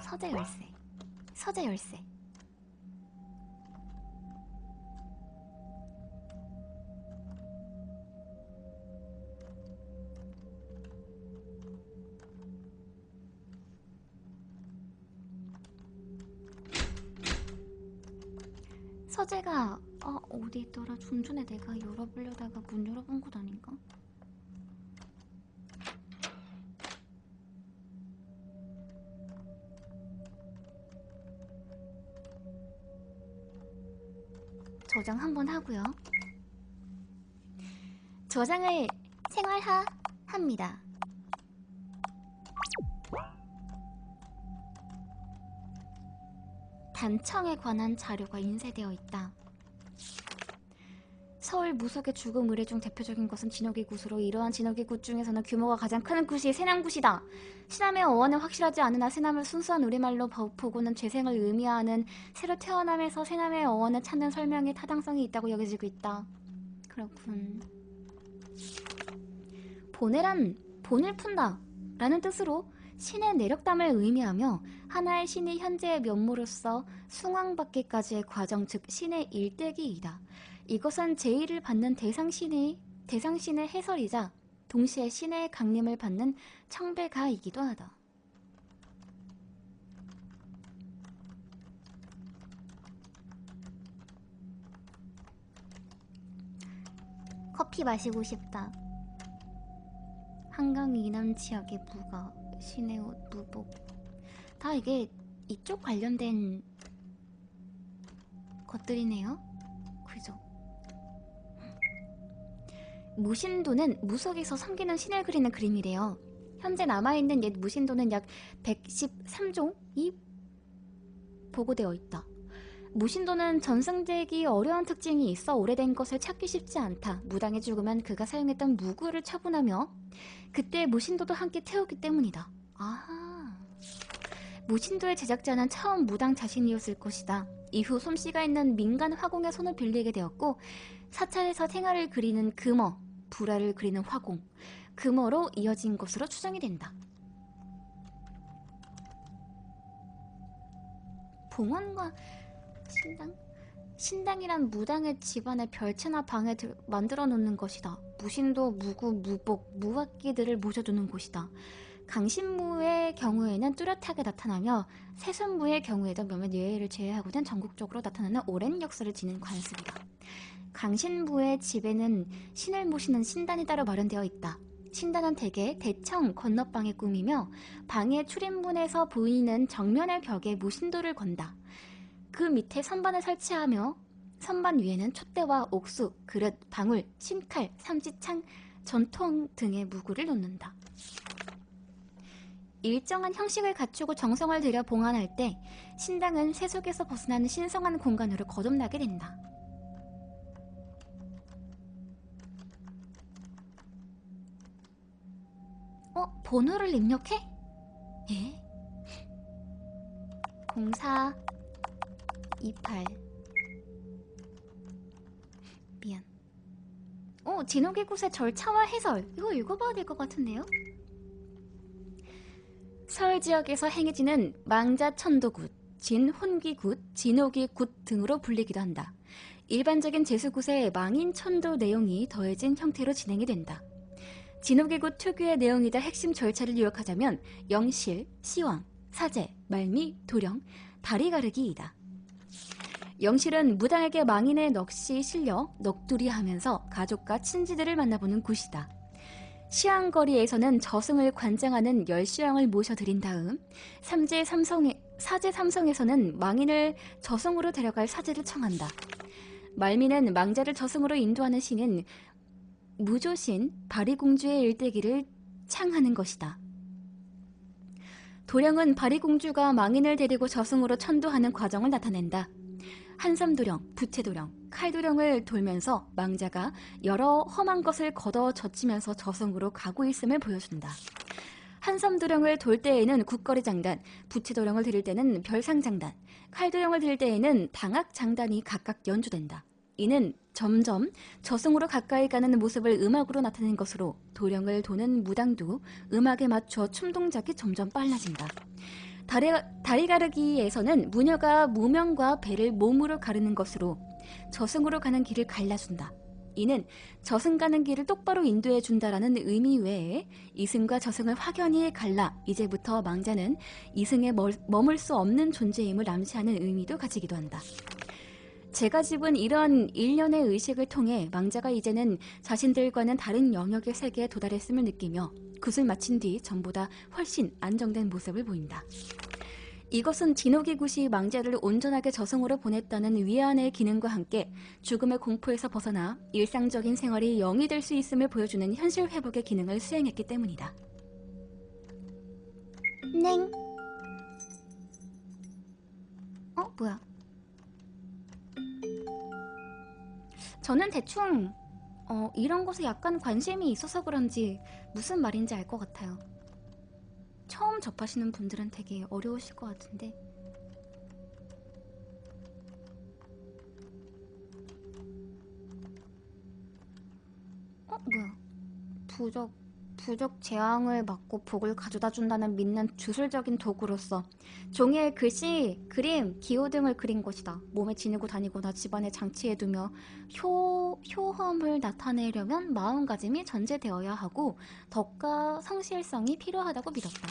서재 열쇠. 서재 열쇠. 서재가 어디 있더라? 좀 전에 내가 열어보려다가 문 열어본 곳 아닌가? 저장 한번 하고요. 저장을 합니다. 단청에 관한 자료가 인쇄되어 있다. 서울 무속의 죽음 의뢰 중 대표적인 것은 진옥이 굿으로 이러한 진옥이 굿 중에서는 규모가 가장 큰 굿이 세남굿이다. 신함의 어원은 확실하지 않으나 세남을 순수한 우리말로 보고는 재생을 의미하는 새로 태어남에서 세남의 어원을 찾는 설명에 타당성이 있다고 여겨지고 있다. 그렇군. 보내란 본을 푼다 라는 뜻으로 신의 내력담을 의미하며 하나의 신이 현재의 면모로서 숭앙받기까지의 과정, 즉 신의 일대기이다. 이것은 제의를 받는 대상신의 해설이자 동시에 신의 강림을 받는 청배가이기도 하다. 커피 마시고 싶다. 한강 이남 지역의 무가, 신의 옷, 무복. 다 이게 이쪽 관련된 것들이네요. 그죠? 무신도는 무속에서 섬기는 신을 그리는 그림이래요. 현재 남아있는 옛 무신도는 약 113종이 보고되어 있다. 무신도는 전승되기 어려운 특징이 있어 오래된 것을 찾기 쉽지 않다. 무당이 죽으면 그가 사용했던 무구를 처분하며 그때 무신도도 함께 태우기 때문이다. 아하. 무신도의 제작자는 처음 무당 자신이었을 것이다. 이후 솜씨가 있는 민간 화공의 손을 빌리게 되었고 사찰에서 생활을 그리는 금어, 불화를 그리는 화공, 금어로 이어진 것으로 추정이 된다. 봉헌과 신당? 신당이란 무당의 집안의 별채나 방에 만들어 놓는 것이다. 무신도, 무구, 무복, 무학기들을 모셔두는 곳이다. 강신무의 경우에는 뚜렷하게 나타나며 세순무의 경우에도 몇몇 예외를 제외하고는 전국적으로 나타나는 오랜 역사를 지닌 관습이다. 강신부의 집에는 신을 모시는 신단이 따로 마련되어 있다. 신단은 대개 대청 건너방에 꾸미며 방의 출입문에서 보이는 정면의 벽에 무신도를 건다. 그 밑에 선반을 설치하며 선반 위에는 촛대와 옥수, 그릇, 방울, 신칼, 삼지창, 전통 등의 무구를 놓는다. 일정한 형식을 갖추고 정성을 들여 봉헌할 때 신당은 세속에서 벗어나는 신성한 공간으로 거듭나게 된다. 번호를 입력해? 예? 0428 미안. 진옥의 곳의 절차와 해설. 이거 읽어봐야 될 것 같은데요? 서울 지역에서 행해지는 망자천도굿, 진혼기굿, 진옥이굿 등으로 불리기도 한다. 일반적인 제수굿의 망인천도 내용이 더해진 형태로 진행이 된다. 진옥이굿 특유의 내용이자 핵심 절차를 요약하자면 영실, 시왕, 사제, 말미, 도령, 다리가르기이다. 영실은 무당에게 망인의 넋이 실려 넋두리하면서 가족과 친지들을 만나보는 굿이다. 시왕거리에서는 저승을 관장하는 열시왕을 모셔드린 다음 사제 삼성에서는 망인을 저승으로 데려갈 사제를 청한다. 말미는 망자를 저승으로 인도하는 신인 무조신 바리공주의 일대기를 창하는 것이다. 도령은 바리공주가 망인을 데리고 저승으로 천도하는 과정을 나타낸다. 한섬도령, 부채도령, 칼도령을 돌면서 망자가 여러 험한 것을 걷어 젖히면서 저승으로 가고 있음을 보여준다. 한섬도령을 돌 때에는 국거리장단, 부채도령을 드릴 때는 별상장단, 칼도령을 드릴 때에는 당악장단이 각각 연주된다. 이는 점점 저승으로 가까이 가는 모습을 음악으로 나타낸 것으로 도령을 도는 무당도 음악에 맞춰 춤 동작이 점점 빨라진다. 다리 가르기에서는 무녀가 무명과 배를 몸으로 가르는 것으로 저승으로 가는 길을 갈라준다. 이는 저승 가는 길을 똑바로 인도해 준다라는 의미 외에 이승과 저승을 확연히 갈라 이제부터 망자는 이승에 머물 수 없는 존재임을 암시하는 의미도 가지기도 한다. 제가 집은 이런 일련의 의식을 통해 망자가 이제는 자신들과는 다른 영역의 세계에 도달했음을 느끼며 굿을 마친 뒤 전보다 훨씬 안정된 모습을 보인다. 이것은 진옥이 굿이 망자를 온전하게 저승으로 보냈다는 위안의 기능과 함께 죽음의 공포에서 벗어나 일상적인 생활이 영이 될 수 있음을 보여주는 현실 회복의 기능을 수행했기 때문이다. 냉. 뭐야? 저는 대충 이런 것에 약간 관심이 있어서 그런지 무슨 말인지 알 것 같아요. 처음 접하시는 분들은 되게 어려우실 것 같은데. 뭐야? 부적 재앙을 막고 복을 가져다 준다는 믿는 주술적인 도구로서 종이에 글씨, 그림, 기호 등을 그린 것이다. 몸에 지니고 다니거나 집안에 장치해두며 효험을 나타내려면 마음가짐이 전제되어야 하고 덕과 성실성이 필요하다고 믿었다.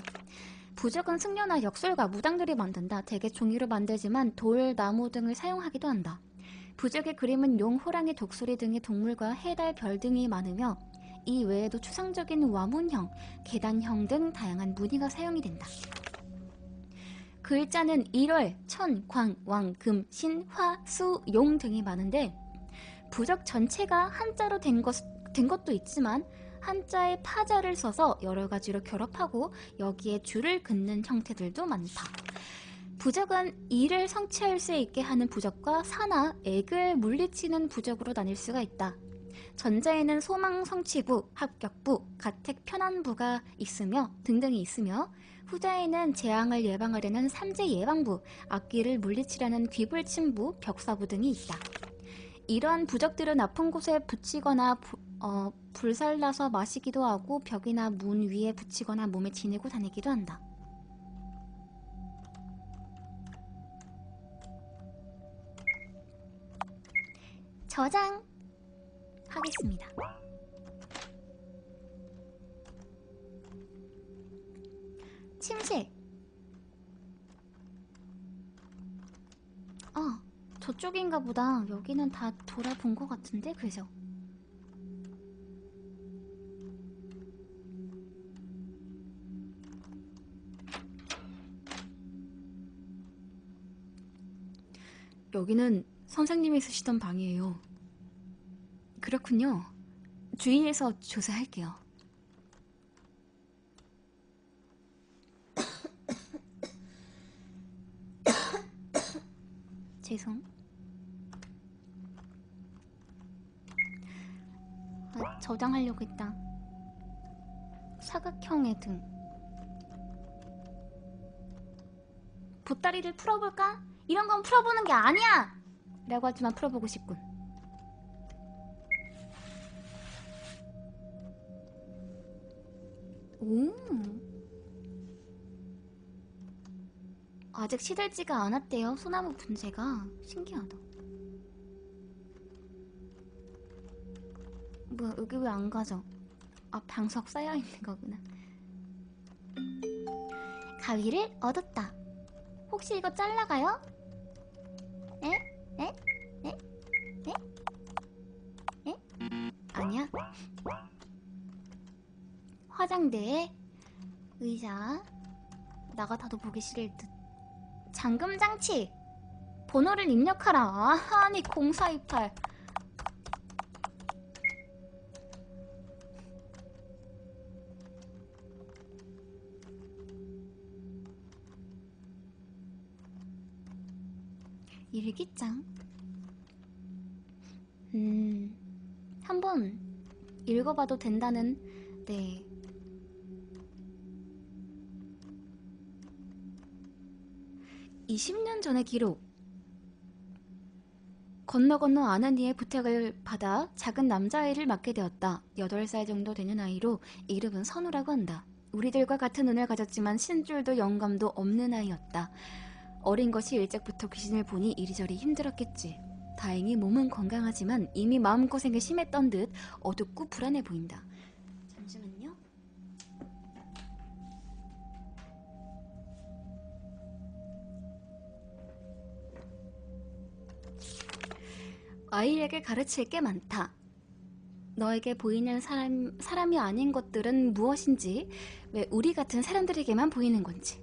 부적은 승려나 역술가, 무당들이 만든다. 대개 종이로 만들지만 돌, 나무 등을 사용하기도 한다. 부적의 그림은 용, 호랑이, 독수리 등의 동물과 해, 달, 별 등이 많으며 이 외에도 추상적인 와문형, 계단형 등 다양한 무늬가 사용이 된다. 글자는 일월, 천, 광, 왕, 금, 신, 화, 수, 용 등이 많은데 부적 전체가 한자로 된 것도 있지만 한자에 파자를 써서 여러 가지로 결합하고 여기에 줄을 긋는 형태들도 많다. 부적은 일을 성취할 수 있게 하는 부적과 사나, 액을 물리치는 부적으로 나뉠 수가 있다. 전자에는 소망 성취부, 합격부, 가택 편안부가 있으며 등등이 있으며 후자에는 재앙을 예방하려는 삼재 예방부, 악귀를 물리치려는 귀불침부, 벽사부 등이 있다. 이러한 부적들은 아픈 곳에 붙이거나 불살라서 마시기도 하고 벽이나 문 위에 붙이거나 몸에 지니고 다니기도 한다. 저장 하겠습니다. 침실. 저쪽인가 보다. 여기는 다 돌아본 것 같은데, 그죠? 여기는 선생님이 쓰시던 방이에요. 그렇군요. 주위에서 조사할게요. 죄송. 저장하려고 했다. 사각형의 등. 보따리를 풀어볼까? 이런 건 풀어보는 게 아니야! 라고 하지만 풀어보고 싶군. 오. 아직 시들지가 않았대요. 소나무 분재가. 신기하다. 뭐야, 여기 왜 안 가져? 방석 쌓여있는 거구나. 가위를 얻었다. 혹시 이거 잘라가요? 에? 에? 에? 에? 에? 아니야. 화장대, 의자, 나 같아도 보기 싫을 듯. 잠금장치! 번호를 입력하라. 아니 0428. 일기장. 한번 읽어봐도 된다는. 네. (20년) 전의 기록. 건너 아나니의 부탁을 받아 작은 남자아이를 맡게 되었다. 8살 정도 되는 아이로 이름은 선우라고 한다. 우리들과 같은 눈을 가졌지만 신줄도 영감도 없는 아이였다. 어린 것이 일찍부터 귀신을 보니 이리저리 힘들었겠지. 다행히 몸은 건강하지만 이미 마음고생이 심했던 듯 어둡고 불안해 보인다. 잠시만요. 아이에게 가르칠 게 많다. 너에게 보이는 사람이 아닌 것들은 무엇인지, 왜 우리 같은 사람들에게만 보이는 건지,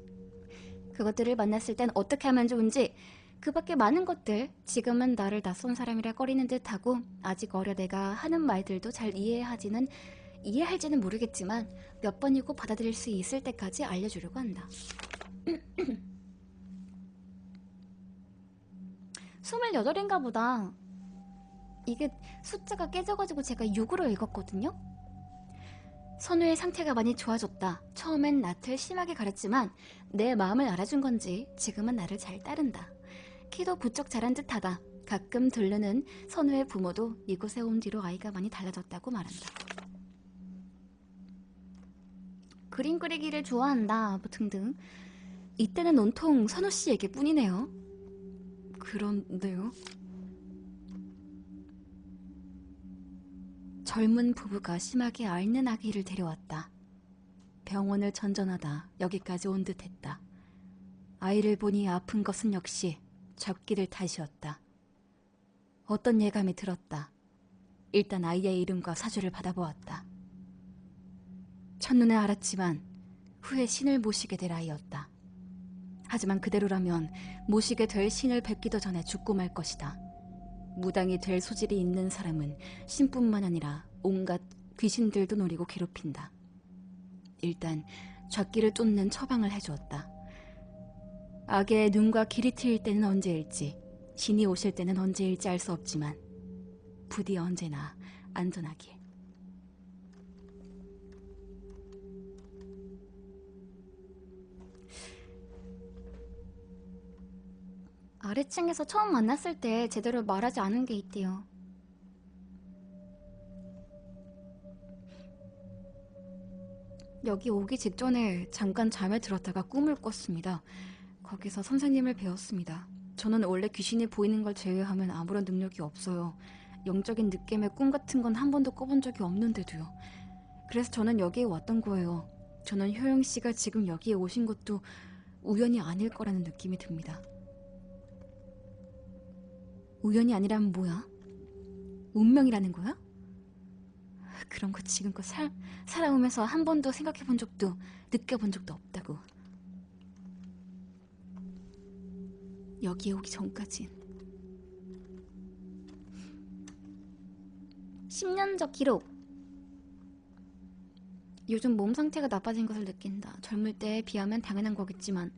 그것들을 만났을 땐 어떻게 하면 좋은지, 그 밖에 많은 것들, 지금은 나를 낯선 사람이라 꺼리는 듯하고 아직 어려 내가 하는 말들도 잘 이해할지는 모르겠지만 몇 번이고 받아들일 수 있을 때까지 알려주려고 한다. 28인가 보다. 이게 숫자가 깨져가지고 제가 6으로 읽었거든요. 선우의 상태가 많이 좋아졌다. 처음엔 낯을 심하게 가렸지만 내 마음을 알아준 건지 지금은 나를 잘 따른다. 키도 부쩍 자란 듯하다. 가끔 들르는 선우의 부모도 이곳에 온 뒤로 아이가 많이 달라졌다고 말한다. 그림 그리기를 좋아한다. 뭐 등등. 이때는 온통 선우씨 얘기뿐이네요. 그런데요? 젊은 부부가 심하게 앓는 아기를 데려왔다. 병원을 전전하다 여기까지 온 듯했다. 아이를 보니 아픈 것은 역시 적기를 탓이었다. 어떤 예감이 들었다. 일단 아이의 이름과 사주를 받아보았다. 첫눈에 알았지만 후에 신을 모시게 될 아이였다. 하지만 그대로라면 모시게 될 신을 뵙기도 전에 죽고 말 것이다. 무당이 될 소질이 있는 사람은 신뿐만 아니라 온갖 귀신들도 노리고 괴롭힌다. 일단 죗기를 쫓는 처방을 해주었다. 악의 눈과 길이 트일 때는 언제일지, 신이 오실 때는 언제일지 알 수 없지만 부디 언제나 안전하길. 아래층에서 처음 만났을 때 제대로 말하지 않은 게 있대요. 여기 오기 직전에 잠깐 잠에 들었다가 꿈을 꿨습니다. 거기서 선생님을 배웠습니다. 저는 원래 귀신이 보이는 걸 제외하면 아무런 능력이 없어요. 영적인 느낌의 꿈 같은 건 한 번도 꿔본 적이 없는데도요. 그래서 저는 여기에 왔던 거예요. 저는 효영 씨가 지금 여기에 오신 것도 우연이 아닐 거라는 느낌이 듭니다. 우연이 아니라면 뭐야? 운명이라는 거야? 그런 거 지금껏 살아오면서 한 번도 생각해 본 적도 느껴본 적도 없다고. 여기에 오기 전까진. 10년 전 기록. 요즘 몸 상태가 나빠진 것을 느낀다. 젊을 때에 비하면 당연한 거겠지만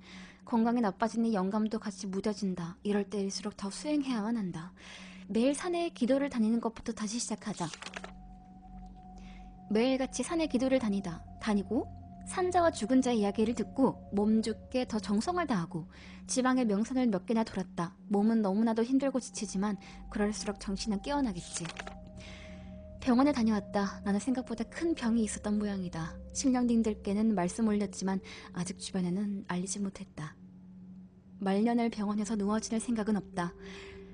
건강이 나빠지니 영감도 같이 무뎌진다. 이럴 때일수록 더 수행해야만 한다. 매일 산에 기도를 다니는 것부터 다시 시작하자. 매일같이 산에 기도를 다니고 산자와 죽은 자의 이야기를 듣고 몸 죽게 더 정성을 다하고 지방의 명산을 몇 개나 돌았다. 몸은 너무나도 힘들고 지치지만 그럴수록 정신은 깨어나겠지. 병원에 다녀왔다. 나는 생각보다 큰 병이 있었던 모양이다. 신령님들께는 말씀 올렸지만 아직 주변에는 알리지 못했다. 말년을 병원에서 누워지는 생각은 없다.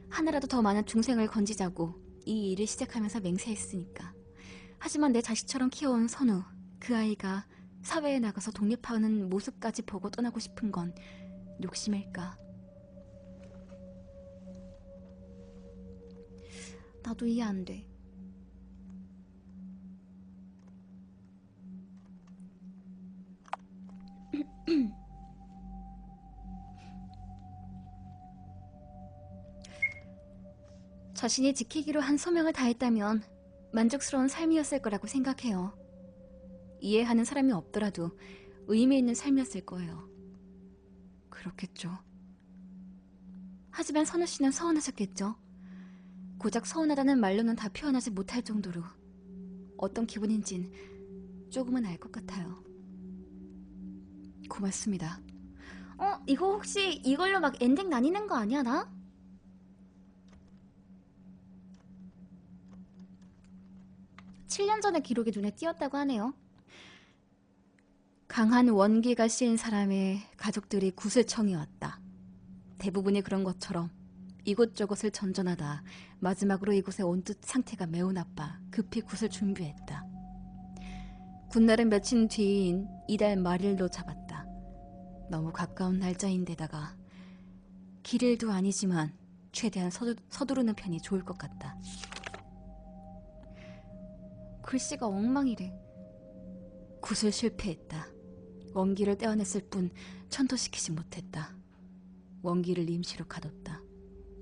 하나라도 더 많은 중생을 건지자고 이 일을 시작하면서 맹세했으니까. 하지만 내 자식처럼 키워온 선우, 그 아이가 사회에 나가서 독립하는 모습까지 보고 떠나고 싶은 건 욕심일까? 나도 이해 안 돼. 자신이 지키기로 한 소명을 다했다면 만족스러운 삶이었을 거라고 생각해요. 이해하는 사람이 없더라도 의미 있는 삶이었을 거예요. 그렇겠죠. 하지만 선우 씨는 서운하셨겠죠. 고작 서운하다는 말로는 다 표현하지 못할 정도로 어떤 기분인진 조금은 알 것 같아요. 고맙습니다. 이거 혹시 이걸로 막 엔딩 나뉘는 거 아니야, 나? (7년) 전의 기록이 눈에 띄었다고 하네요. 강한 원기가 씌인 사람의 가족들이 굿을 청해왔다. 대부분이 그런 것처럼 이곳저곳을 전전하다 마지막으로 이곳에 온 듯 상태가 매우 나빠 급히 굿을 준비했다. 굿날은 며칠 뒤인 이달 말일로 잡았다. 너무 가까운 날짜인데다가 길일도 아니지만 최대한 서두르는 편이 좋을 것 같다. 글씨가 엉망이래. 굿을 실패했다. 원기를 떼어냈을 뿐 천도시키지 못했다. 원기를 임시로 가뒀다.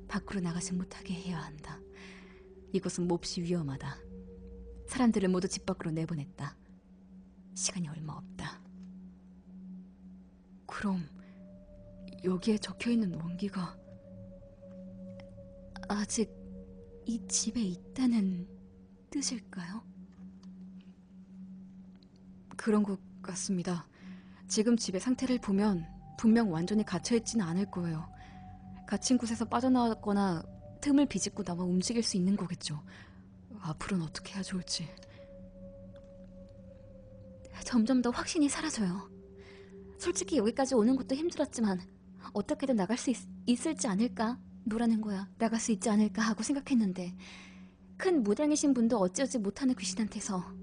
밖으로 나가지 못하게 해야 한다. 이곳은 몹시 위험하다. 사람들을 모두 집 밖으로 내보냈다. 시간이 얼마 없다. 그럼 여기에 적혀있는 원기가 아직 이 집에 있다는 뜻일까요? 그런 것 같습니다. 지금 집의 상태를 보면 분명 완전히 갇혀있지는 않을 거예요. 갇힌 곳에서 빠져나왔거나 틈을 비집고 나와 움직일 수 있는 거겠죠. 앞으로는 어떻게 해야 좋을지. 점점 더 확신이 사라져요. 솔직히 여기까지 오는 것도 힘들었지만 어떻게든 나갈 수 있을지 않을까? 노라는 거야. 나갈 수 있지 않을까 하고 생각했는데 큰 무당이신 분도 어찌하지 못하는 귀신한테서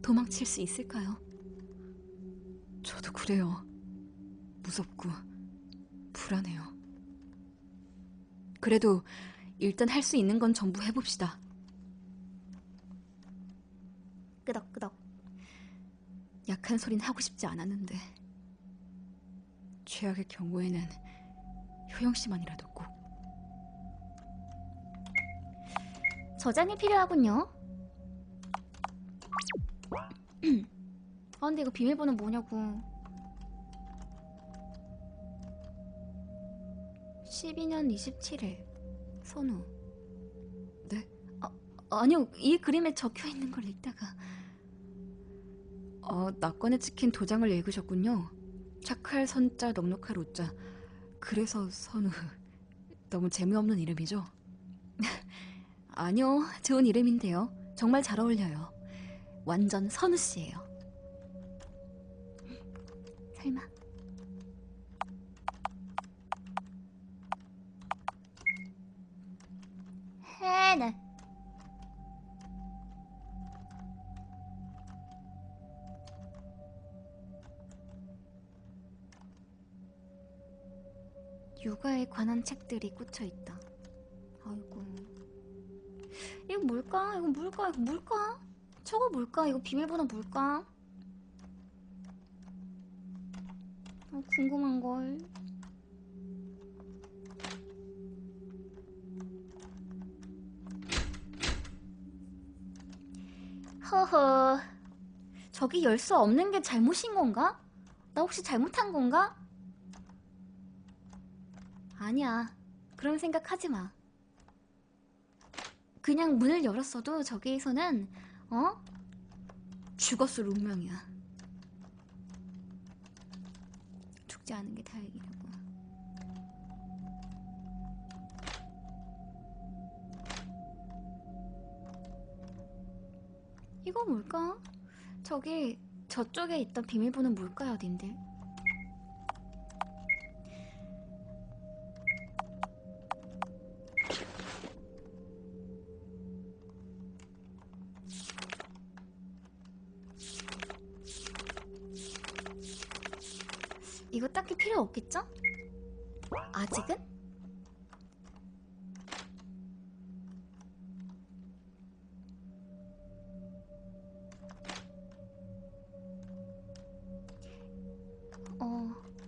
도망칠 수 있을까요? 저도 그래요. 무섭고 불안해요. 그래도 일단 할 수 있는 건 전부 해봅시다. 끄덕끄덕. 약한 소린 하고 싶지 않았는데 최악의 경우에는 효영씨만이라도 꼭. 저장이 필요하군요. 아 근데 이거 비밀번호 뭐냐고. 12년 27일 선우. 네? 아니요, 이 그림에 적혀있는 걸 읽다가 낙관에 찍힌 도장을 읽으셨군요. 착할 선자, 넉넉할 우자. 그래서 선우. 너무 재미없는 이름이죠? 아니요, 좋은 이름인데요. 정말 잘 어울려요. 완전 선우씨예요. 설마. 해네. 육아에 관한 책들이 꽂혀있다. 아이고. 이거 뭘까? 이거 뭘까? 이거 뭘까? 저거 뭘까? 이거 비밀번호 뭘까? 궁금한걸. 허허. 저기 열 수 없는 게 잘못인 건가? 나 혹시 잘못한 건가? 아니야. 그런 생각 하지 마. 그냥 문을 열었어도 저기에서는 죽었을 운명이야. 죽지 않은 게 다행이라고. 이거 뭘까? 저기 저쪽에 있던 비밀번호 뭘까요, 님들? 이거 딱히 필요 없겠죠? 아직은?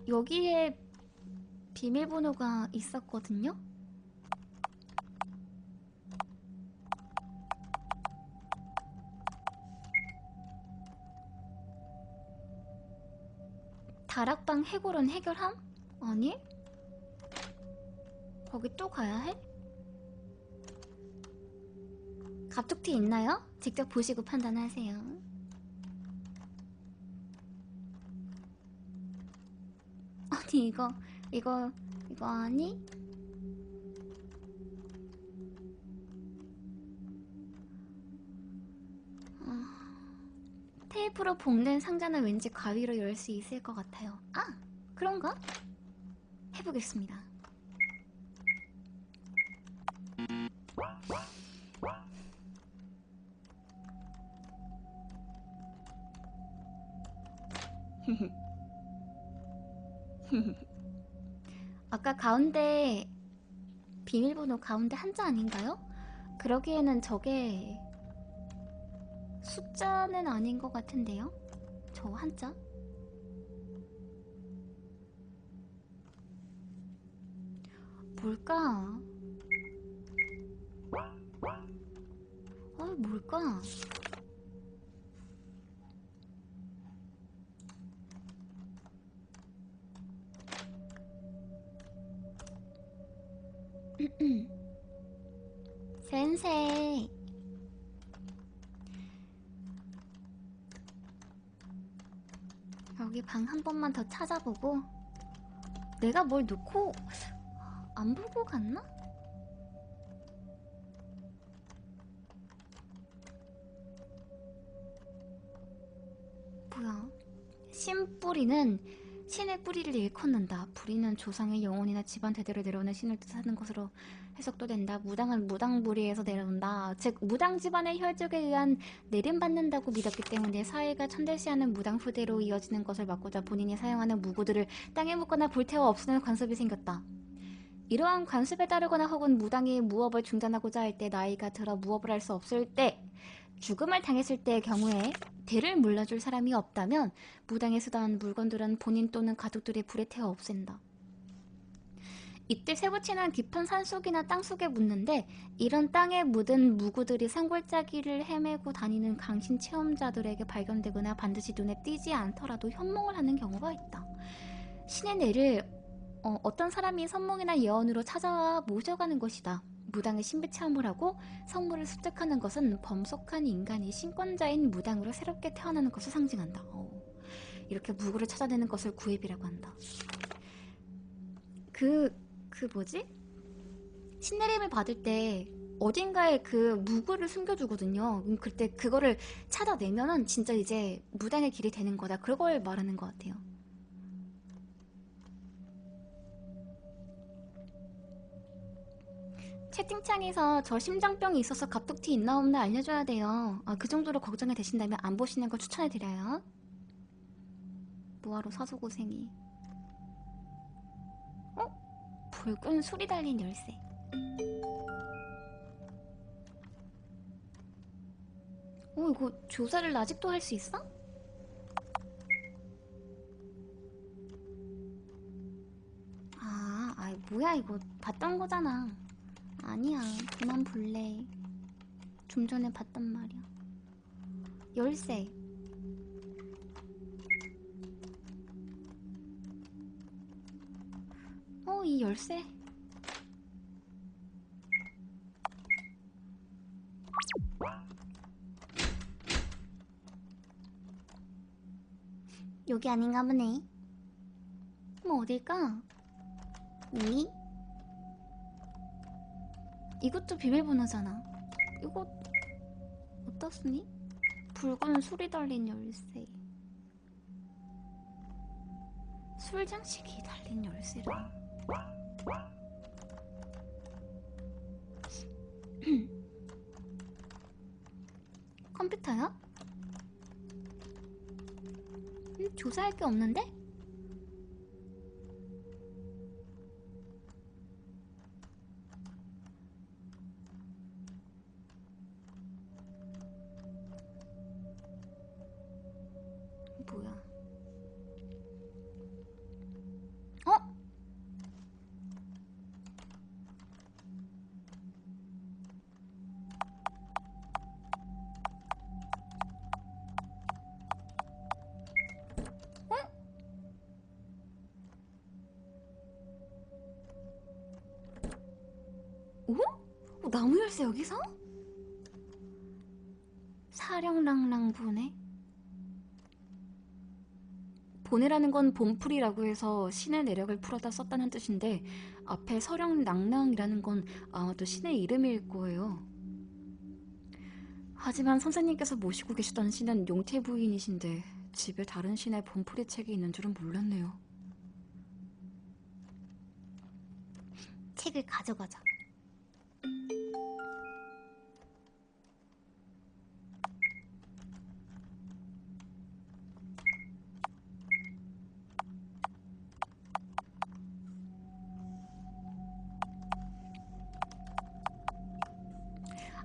여기에 비밀번호가 있었거든요? 다락방 해골은 해결함? 아니? 거기 또 가야 해? 갑툭튀 있나요? 직접 보시고 판단하세요. 아니 이거 아니? 테이프로 봉된 상자는 왠지 가위로 열 수 있을 것 같아요. 아! 그런가? 해보겠습니다. 아까 가운데 비밀번호 가운데 한자 아닌가요? 그러기에는 저게 숫자는 아닌 것 같은데요? 저 한자? 뭘까? 뭘까? 센세. 여기 방 한 번만 더 찾아보고 내가 뭘 놓고 안 보고 갔나? 뭐야? 신뿌리는 신의 뿌리를 일컫는다. 뿌리는 조상의 영혼이나 집안 대대로 내려오는 신을 뜻하는 것으로 해석도 된다. 무당은 무당부리에서 내려온다. 즉 무당 집안의 혈족에 의한 내림받는다고 믿었기 때문에 사회가 천대시하는 무당 후대로 이어지는 것을 막고자 본인이 사용하는 무구들을 땅에 묻거나 불태워 없애는 관습이 생겼다. 이러한 관습에 따르거나 혹은 무당이 무업을 중단하고자 할 때 나이가 들어 무업을 할 수 없을 때 죽음을 당했을 때의 경우에 대를 물려줄 사람이 없다면 무당에 쓰던 물건들은 본인 또는 가족들이 불에 태워 없앤다. 이때 쇠붙이는 깊은 산속이나 땅속에 묻는데 이런 땅에 묻은 무구들이 산골짜기를 헤매고 다니는 강신 체험자들에게 발견되거나 반드시 눈에 띄지 않더라도 현몽을 하는 경우가 있다. 신의 내를 어떤 사람이 선몽이나 예언으로 찾아와 모셔가는 것이다. 무당의 신비 체험을 하고 성물을 습득하는 것은 범속한 인간이 신권자인 무당으로 새롭게 태어나는 것을 상징한다. 이렇게 무구를 찾아내는 것을 구입이라고 한다. 그 뭐지? 신내림을 받을 때 어딘가에 그 무구를 숨겨두거든요. 그때 그거를 찾아내면은 진짜 이제 무당의 길이 되는 거다. 그걸 말하는 것 같아요. 채팅창에서 저 심장병이 있어서 갑툭튀 있나 없나 알려줘야 돼요. 그 정도로 걱정이 되신다면 안 보시는 걸 추천해드려요. 뭐하러 사소고생이. 붉은 술이 달린 열쇠. 이거 조사를 아직도 할 수 있어? 뭐야 이거 봤던 거잖아. 아니야 그만 볼래. 좀 전에 봤단 말이야. 열쇠. 이 열쇠. 여기 아닌가 보네. 뭐 어딜까? 이것도 비밀번호잖아. 이거 어디다 쓰니? 붉은 술이 달린 열쇠. 술장식이 달린 열쇠라. 컴퓨터야? 조사할 게 없는데? 뭐야? 나무 열쇠 여기서? 사령랑랑 보내? 보내라는 건 봄풀이라고 해서 신의 내력을 풀어다 썼다는 뜻인데 앞에 서령랑랑이라는 건 아마도 신의 이름일 거예요. 하지만 선생님께서 모시고 계시던 신은 용태 부인이신데 집에 다른 신의 본풀이 책이 있는 줄은 몰랐네요. 책을 가져가자.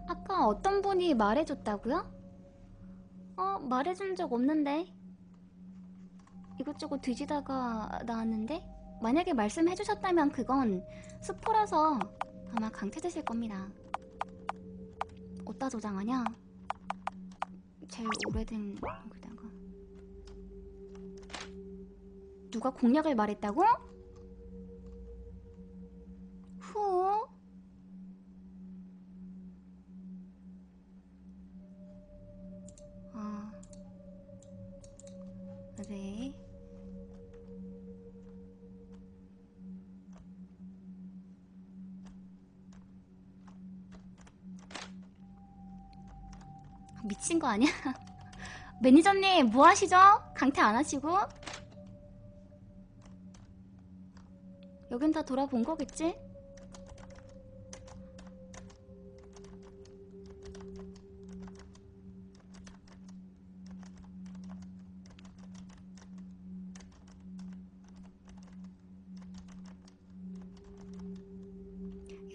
아까 어떤 분이 말해줬다고요? 말해준 적 없는데. 이것저것 뒤지다가 나왔는데? 만약에 말씀해주셨다면 그건 스포라서 아마 강퇴되실 겁니다. 어디다 저장하냐? 제일 오래된 거다가. 누가 공략을 말했다고? 후. 네. 미친 거 아니야? 매니저님 뭐 하시죠? 강퇴 안 하시고? 여긴 다 돌아본 거겠지?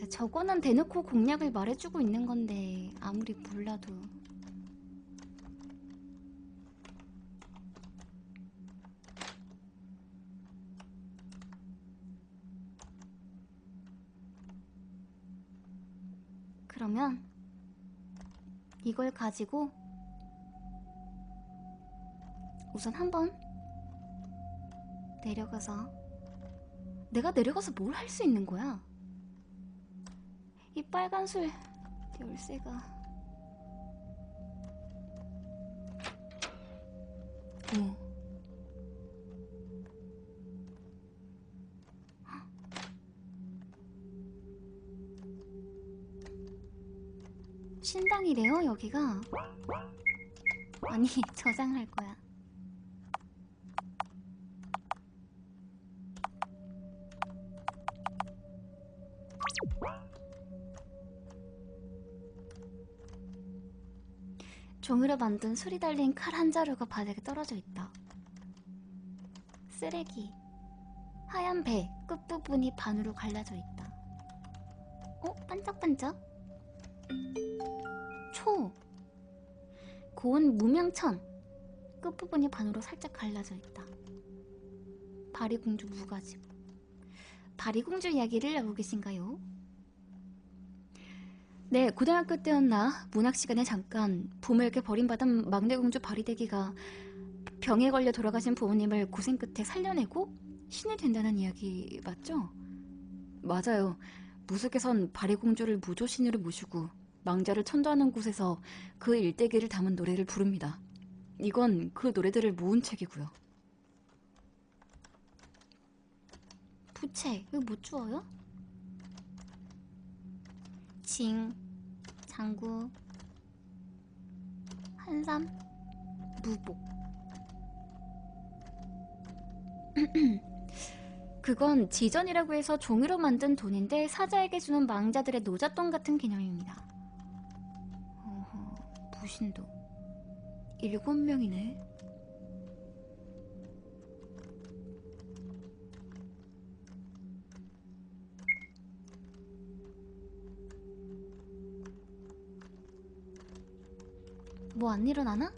야, 저거는 대놓고 공략을 말해주고 있는 건데 아무리 몰라도. 그러면 이걸 가지고 우선 한번 내려가서 내가 내려가서 뭘 할 수 있는 거야? 이 빨간 술 열쇠가 신당이래요 여기가. 아니 저장할 거야. 종이로 만든 술이 달린 칼 한 자루가 바닥에 떨어져 있다. 쓰레기. 하얀 배 끝부분이 반으로 갈라져 있다. 반짝반짝. 초. 고운 무명천. 끝부분이 반으로 살짝 갈라져 있다. 바리공주 무가집. 바리공주 이야기를 하고 계신가요? 네, 고등학교 때였나 문학 시간에 잠깐 부모에게 버림받은 막내공주 바리대기가 병에 걸려 돌아가신 부모님을 고생 끝에 살려내고 신이 된다는 이야기 맞죠? 맞아요. 무속에선 바리공주를 무조신으로 모시고 망자를 천도하는 곳에서 그 일대기를 담은 노래를 부릅니다. 이건 그 노래들을 모은 책이고요. 부채, 이거 못 주워요? 징, 장구, 한삼, 무복. 그건 지전이라고 해서 종이로 만든 돈인데 사자에게 주는 망자들의 노잣돈 같은 개념입니다. 무신도 7명이네. 뭐 안 일어나나?